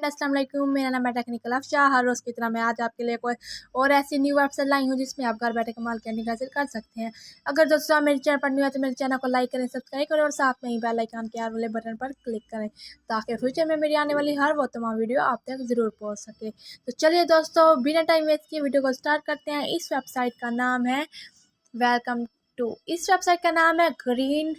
अस्सलाम वालेकुम, मेरा नाम है टेक्निकल अफशाह। हर रोज़ की तरह मैं आज आपके लिए कोई और ऐसी न्यू वेबसाइट लाई हूँ जिसमें आप घर बैठे कमाल के अर्निंग हासिल कर सकते हैं। अगर दोस्तों आप मेरे चैनल पर न्यू है तो मेरे चैनल को लाइक करें, सब्सक्राइब करें और साथ में ही बेल आइकन के वाले बटन पर क्लिक करें ताकि फ्यूचर में मेरी आने वाली हर वो तमाम वीडियो आप तक ज़रूर पहुँच सके। तो चलिए दोस्तों, बिना टाइम वेस्ट किए वीडियो को स्टार्ट करते हैं। इस वेबसाइट का नाम है वेलकम टू। इस वेबसाइट का नाम है ग्रीन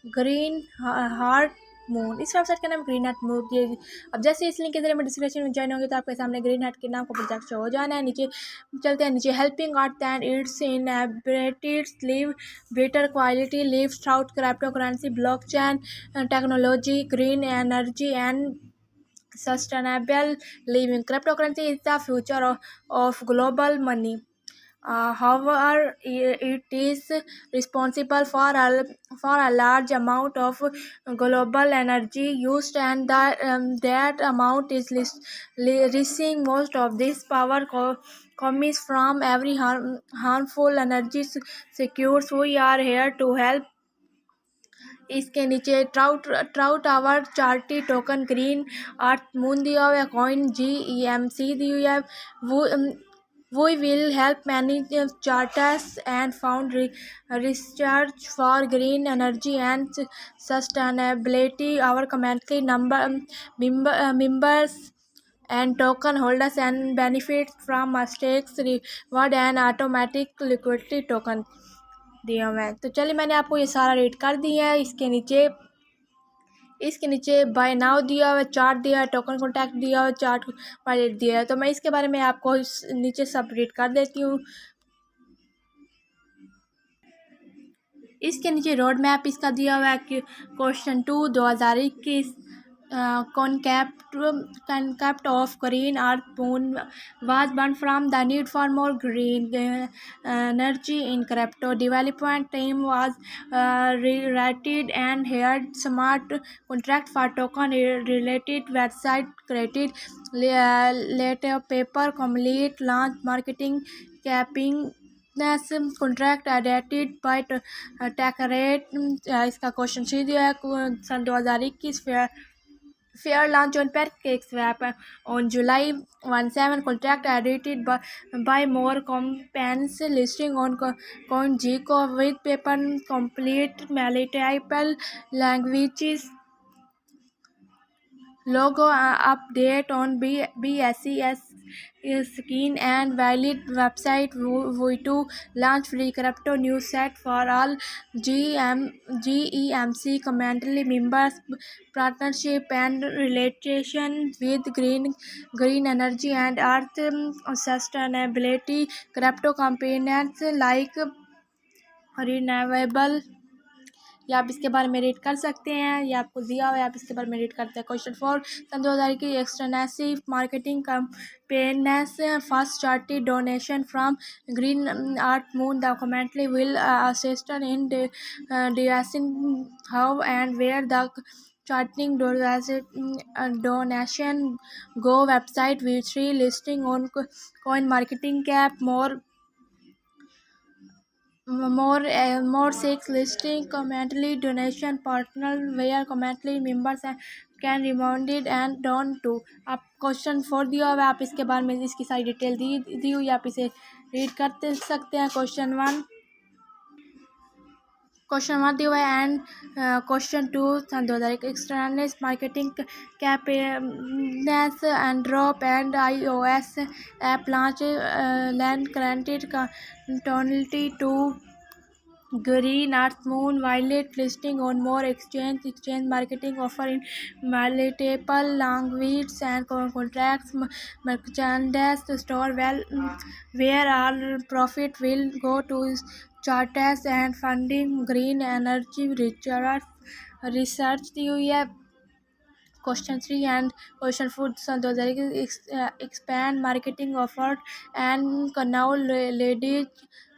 ग्रीन हार्ट मून। इस वेबसाइट का नाम ग्रीन हार्ट मून। ये अब जैसे इस लिंक के जरिए मैं डिस्क्रिप्शन में ज्वाइन होंगे तो आपके सामने ग्रीन हार्ट के नाम का प्रोजेक्ट शो हो जाना है। नीचे चलते हैं, नीचे helping art and it's in abilities live better quality live through crypto currency blockchain technology green energy and sustainable living. Cryptocurrency is the future of global money. However, it is responsible for a large amount of global energy used, and that amount is rising. Most of this power comes from every harmful energy secures. We are here to help. इसके नीचे trout our charity token Green Earth Moon दिया हुआ है, coin GEMC दी हुई है। वो We will help manage charters and found research for green energy and sustainability. Our community members and token holders and benefit from a stakes reward and automatic liquidity token दिया हुआ है। तो चलिए, मैंने आपको ये सारा रेट कर दिया है। इसके नीचे बाय नाउ दिया हुआ है, चार्ट दिया है, टोकन कॉन्टैक्ट दिया हुआ है, चार्ट वॉलेट दिया है। तो मैं इसके बारे में आपको नीचे सब रेट कर देती हूँ। इसके नीचे रोड मैप इसका दिया हुआ है कि question 2 2021 concept of green earth moon was born from the need for more green energy in crypto. Development team was rewritten and had smart contract for token related website created later paper complete launch marketing capping contract edited by TechRate. इसका question C दिया है सन 2021 fair launch on PancakeSwap on July 17 contract edited by more कॉम्पेंस listing on CoinGecko whitepaper complete multiple languages logo update on BSC skin and valid website. V2 launch free crypto news set for all GEMC community members. Partnership and relation with green energy and earth sustainability. Crypto components like renewable, या आप इसके बारे में read कर सकते हैं, या आपको दिया हुआ है, आप इसके बारे में रीड करते हैं। क्वेश्चन 4 सन 2000 की extensive marketing campaigns first charity donation from Green Earth Moon the community will assist in deciding how and where the charting donation go website V3 listing on coin marketing cap more 6 listing community donation partner where community members can remind it and don to। आप question 4 दिया हुआ है, आप इसके बारे में इसकी सारी डिटेल दी हुई है, आप इसे रीड करते सकते हैं। क्वेश्चन 1 दिया हुआ है एंड क्वेश्चन 2 सन 2001 external marketing campaigns and drop and iOS app launch land करेंटेड टोनलिटी to green earth moon violet listing on more exchange marketing offer in multiple languages and contracts merchandise store where all profit will go to charters and funding green energy research दी हुई है। Question 3 and question 4 सन 2021 expand marketing offer and now ladies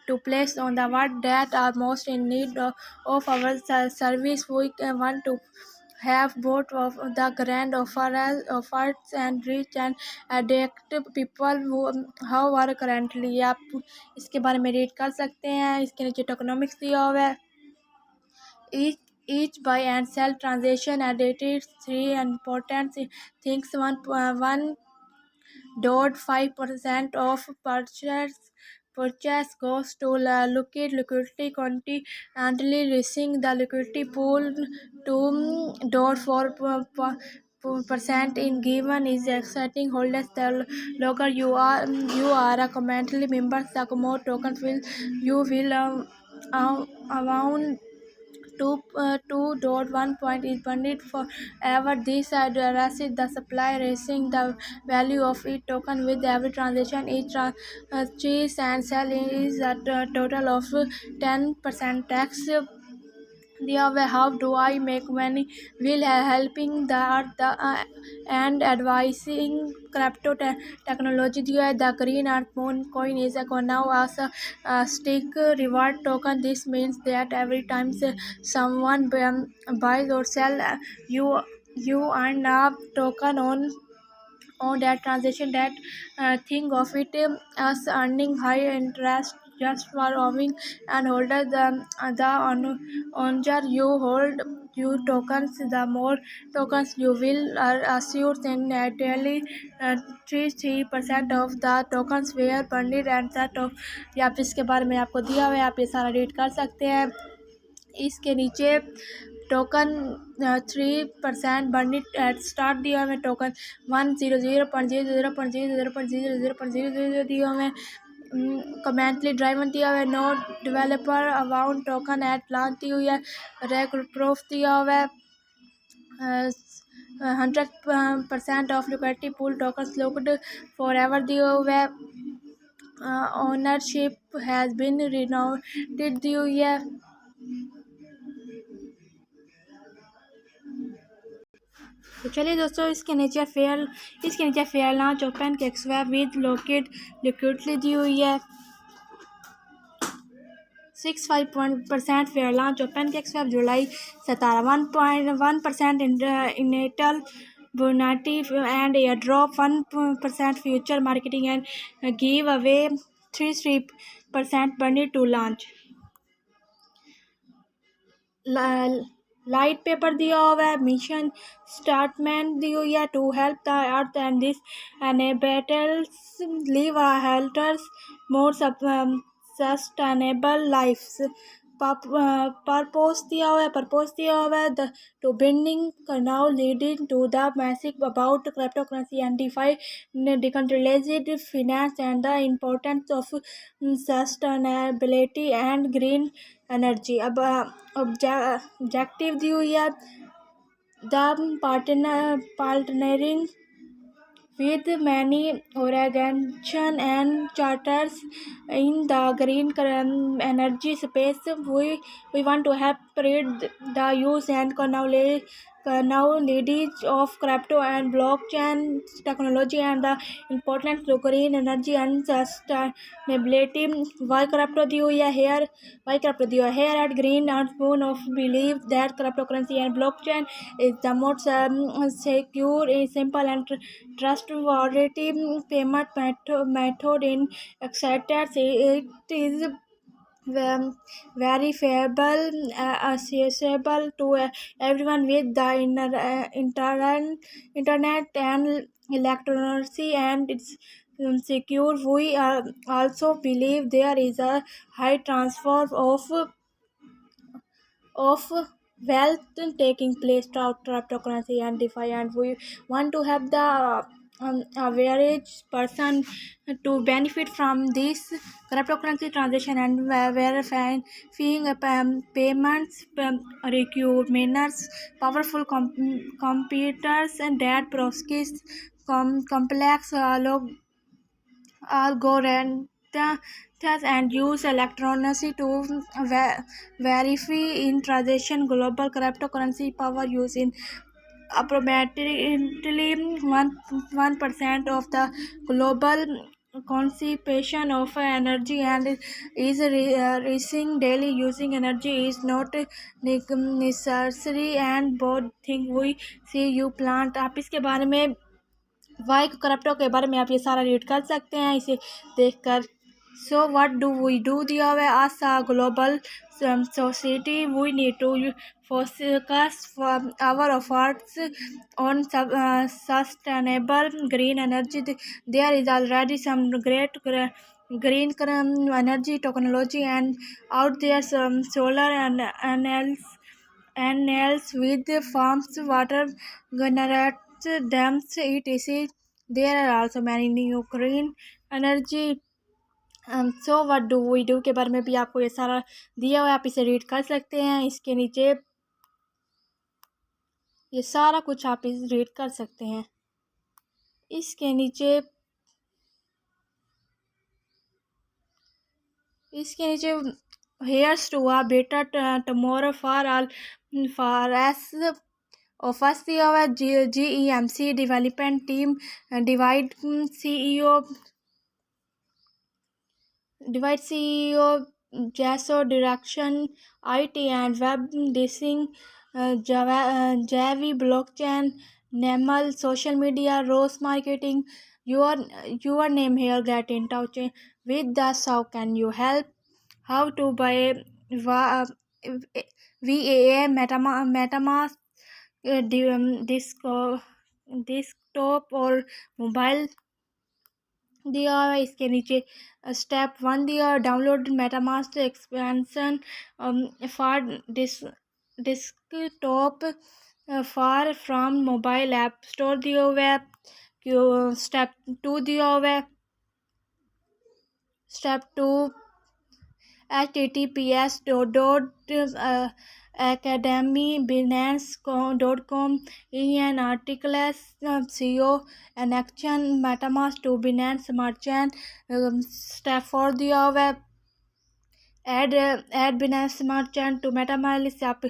to place on the word that are most in need of our service. We want to have both of the grand offers and reach and addict people how are currently। आप इसके बारे में read कर सकते हैं। इसके नीचे tokenomics दिया हुआ है। each buy and sell transaction added three important things. 1.5% of purchase goes to liquidity continually raising the liquidity pool to 4% in given is exciting holders the longer you are a community member the more tokens will you will around 2.1 point is funded forever. This addresses the supply, raising the value of each token with every transaction. Each purchase and sell is a total of 10% tax. How do I make money? Will helping the earth and advising crypto technology. The green earth moon coin is now as a stick reward token. This means that every time someone buys or sell, you earn a token on that transaction. That think of it as earning high interest just for owning and holder the you hold you tokens the more tokens you will assure in daily 3% of the tokens were funded and set of या आप इसके बारे में आपको दिया हुआ है आप ये सारा रीड कर सकते हैं इसके नीचे टोकन 3% बर्निट एट स्टार्ट दिया हमें टोकन 100.0.0.0.0.0.0 दिया हमें कमेंटली ड्राइवन दिया हुआ है no developer amount token at launch दी हुई है रेगुलर प्रूफ दिया हुआ है 100% of liquidity pool token locked forever दिया हुआ है ओनरशिप हैज़ बिन रिनोवेटेड दी हुई है तो चलिए दोस्तों इसके नीचे फेयर लॉन्च ओपन के स्वैप विद लोकेट लिक्विडिटी दी हुई है 65% फेयर लॉन्च ओपन के swap July 17 1.1% initial bounty and airdrop 1% future marketing and give away 3% बनी टू लॉन्च लाइट पेपर दिया हुआ है मिशन स्टार्टमेंट दी हुई है to help the earth and this enables live healthier more sustainable lives purpose दिया हुआ है the to building now leading to the message about cryptocurrency and DeFi decentralised finance and the importance of sustainability and green energy अब objective दी हुई है the partnering with many organizations and charters in the green energy space. We want to help spread the use and knowledge of crypto and blockchain technology and the importance of green energy and sustainability. Why crypto दी हुई है here at Green Earth Moon of believe that cryptocurrency and blockchain is the most secure, simple and trustworthy payment method in acceptance. It is verifiable, accessible to everyone with the internet and electricity, and it's secure. We also believe there is a high transfer of wealth taking place through cryptocurrency and DeFi, and we want to have the average person to benefit from this cryptocurrency transaction and verifying payments require miners powerful computers and that process complex algorithms and use electronics to verify in transaction. Global cryptocurrency power use in approximately 1% of the global consumption of energy and is rising daily. Using energy is not necessary and both thing we see you plant. आप इसके बारे में Y crypto के बारे में आप ये सारा रीड कर सकते हैं इसे देखकर So what do we do दिया हुआ है as a global society we need to focus our efforts on sustainable green energy. There is already some great green energy technology and out there some solar and panels with farms, water generators, dams, etc. There are also many new green energy so what do we do के बारे में भी आपको ये सारा दिया हुआ है, आप इसे रीड कर सकते हैं। इसके नीचे ये सारा कुछ आप इस रीड कर सकते हैं। इसके नीचे here's to a better tomorrow for all for S first दिया हुआ है GEMC development team divide CEO JASO direction IT and web design Javi blockchain Nemal social media Rose marketing your name here get in touch with us. How can you help? How to buy VAA MetaMask desktop और mobile दिया हुआ है। इसके नीचे step 1 दिया है download MetaMask expansion for desktop for from mobile app store दिया हुआ है। स्टेप 2 दिया हुआ है। Step 2 https://academybinance.com in articles CO an action metamask to Binance Smart Chain step 4 दिया हुआ है add Binance Smart Chain to MetaMask। आप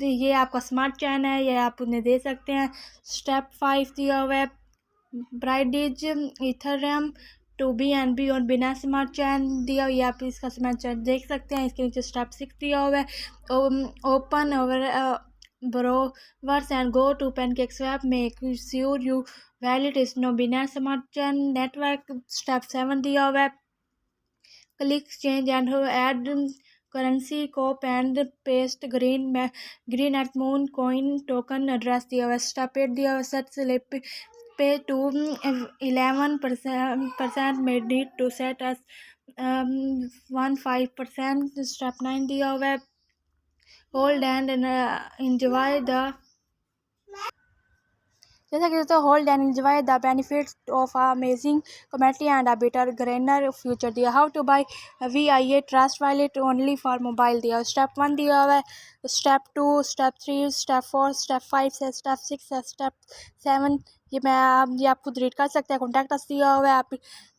ये आपका स्मार्ट चैन है, ये आप उन्हें दे सकते हैं। स्टेप 5 दिया हुआ है ब्राइडेज इथेरियम टू BNB और Binance स्मार्ट चैन दिया हुआ है, आप इसका स्मार्ट चैन देख सकते हैं। इसके नीचे स्टेप 6 दिया हुआ है open over browsers and go to PancakeSwap make sure you valid is no Binance smart chain network. Step 7 दिया हुआ है click change and add currency copy and paste green at moon coin token address दिया हुआ है। Step 8 दिया हुआ है set slippage to 11% may need to set as 15%। Step 9 दिया हुआ है होल्ड एंड एंजॉय द जैसा कि दोस्तों hold and enjoy the benefits of amazing community and a better greener future दिया। How to buy VIA trust wallet only for mobile दिया। Step 1 दिया हुआ है स्टेप 2 स्टेप 3 स्टेप 4 स्टेप 5 से step 6 से स्टेप 7 ये आप खुद रीड कर सकते हैं। कॉन्टैक्ट अस दिया हुआ है, आप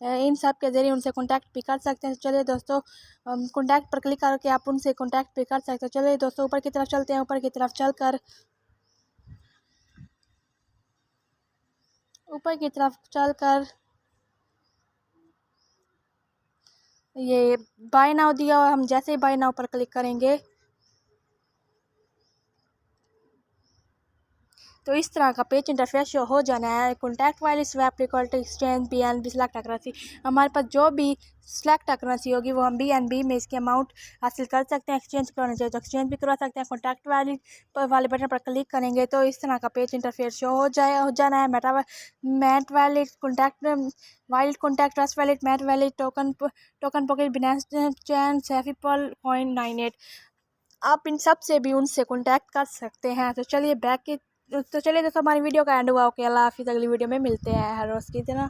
इन सब के ज़रिए उनसे कॉन्टैक्ट भी कर सकते हैं। चलिए दोस्तों कॉन्टैक्ट पर क्लिक करके आप उनसे कॉन्टैक्ट भी कर सकते हैं। चलिए दोस्तों ऊपर की तरफ चलते हैं। ऊपर की तरफ चलकर ये बाय नाउ दिया हुआ, हम जैसे ही बाय नाउ पर क्लिक करेंगे तो इस तरह का पेज इंटरफेस शो हो जाना है। कॉन्टैक्ट वाली swap default exchange BNB select currency, हमारे पास जो भी सेलेक्ट करेंसी होगी वो हम BNB में इसके अमाउंट हासिल कर सकते हैं। एक्सचेंज करना चाहिए तो एक्सचेंज भी करवा सकते हैं। कॉन्टैक्ट वाले बटन पर क्लिक करेंगे तो इस तरह का पेज इंटरफेस शो हो जाना है। Math wallet contact trust wallet math wallet token pocket Binance chain SafePal coin 98 आप इन सब से भी उनसे कॉन्टैक्ट कर सकते हैं। तो चलिए दोस्तों हमारी वीडियो का एंड हुआ। ओके अल्लाह हाफिज़, अगली वीडियो में मिलते हैं हर रोज़ की तरह।